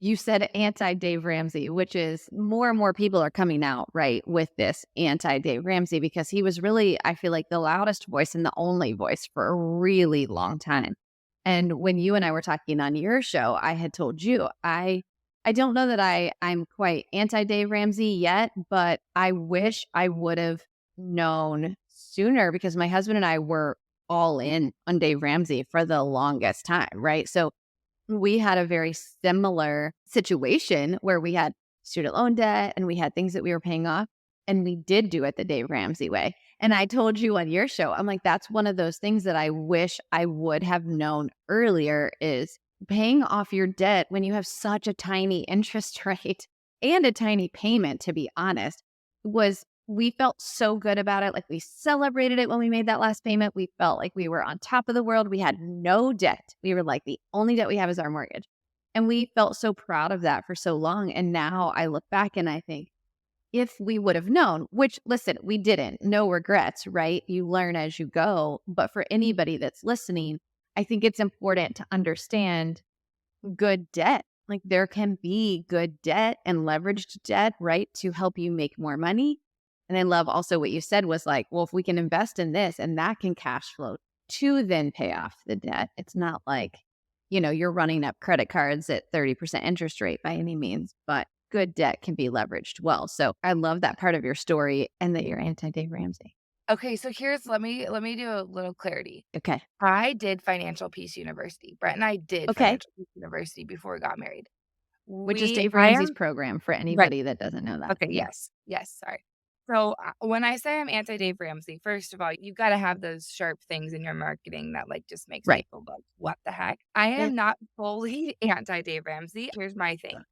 You said anti-Dave Ramsey, which is more and more people are coming out, right, with this anti-Dave Ramsey because he was really, I feel like, the loudest voice and the only voice for a really long time. And when you and I were talking on your show, I had told you, I don't know that I'm quite anti-Dave Ramsey yet, but I wish I would have known sooner because my husband and I were all in on Dave Ramsey for the longest time, right? So we had a very similar situation where we had student loan debt and we had things that we were paying off, and we did do it the Dave Ramsey way. And I told you on your show, I'm like, that's one of those things that I wish I would have known earlier is paying off your debt when you have such a tiny interest rate and a tiny payment, to be honest, was we felt so good about it. Like we celebrated it when we made that last payment. We felt like we were on top of the world. We had no debt. We were like, the only debt we have is our mortgage. And we felt so proud of that for so long. And now I look back and I think, if we would have known, which listen, we didn't, no regrets, right? You learn as you go. But for anybody that's listening, I think it's important to understand good debt. Like there can be good debt and leveraged debt, right? To help you make more money. And I love also what you said was like, well, if we can invest in this and that can cash flow to then pay off the debt, it's not like, you're running up credit cards at 30% interest rate by any means, but good debt can be leveraged well. So I love that part of your story and that you're anti-Dave Ramsey. Okay, so let me do a little clarity. Okay. I did Financial Peace University. Brett and I did Okay. Financial Peace University before we got married. Which is Dave I Ramsey's am program for right. anybody that doesn't know that. Okay, Yeah. yes. Yes, sorry. So, when I say I'm anti Dave Ramsey, first of all, you gotta have those sharp things in your marketing that, like, just makes Right. people go, "What the heck?" I Yeah. am not fully anti Dave Ramsey. Here's my thing.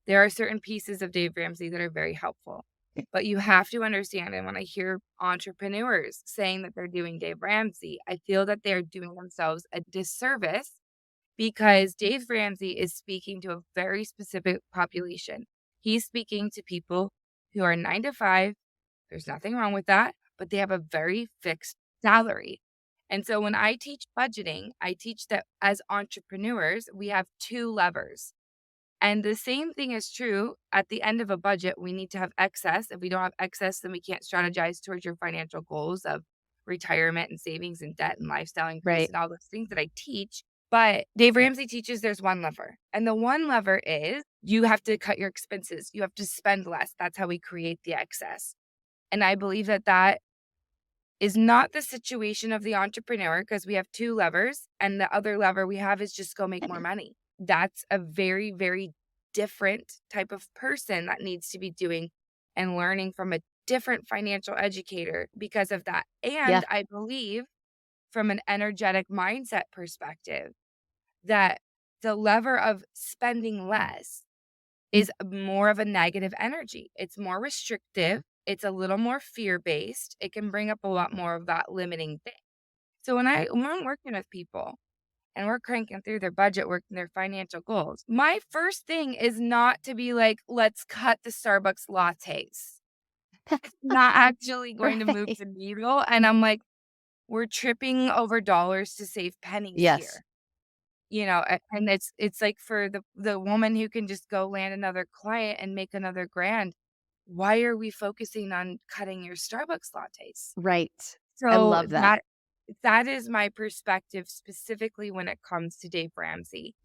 There are certain pieces of Dave Ramsey that are very helpful, but you have to understand, and when I hear entrepreneurs saying that they're doing Dave Ramsey, I feel that they're doing themselves a disservice because Dave Ramsey is speaking to a very specific population. He's speaking to people who are 9 to 5. There's nothing wrong with that, but they have a very fixed salary. And so when I teach budgeting, I teach that as entrepreneurs, we have two levers. And the same thing is true at the end of a budget. We need to have excess. If we don't have excess, then we can't strategize towards your financial goals of retirement and savings and debt and lifestyle increase Right. and all those things that I teach. But Dave Ramsey teaches there's one lever. And the one lever is you have to cut your expenses. You have to spend less. That's how we create the excess. And I believe that that is not the situation of the entrepreneur because we have two levers. And the other lever we have is just go make more money. That's a very, very different type of person that needs to be doing and learning from a different financial educator because of that. Yeah. And I believe from an energetic mindset perspective that the lever of spending less is more of a negative energy. It's more restrictive. It's a little more fear-based. It can bring up a lot more of that limiting thing. So when I'm working with people and we're cranking through their budget work and their financial goals, my first thing is not to be like, let's cut the Starbucks lattes. It's not actually going to move Right. the needle. And I'm like, we're tripping over dollars to save pennies Yes. here. And it's like for the woman who can just go land another client and make another grand, why are we focusing on cutting your Starbucks lattes? Right. I So love that. that is my perspective specifically when it comes to Dave Ramsey.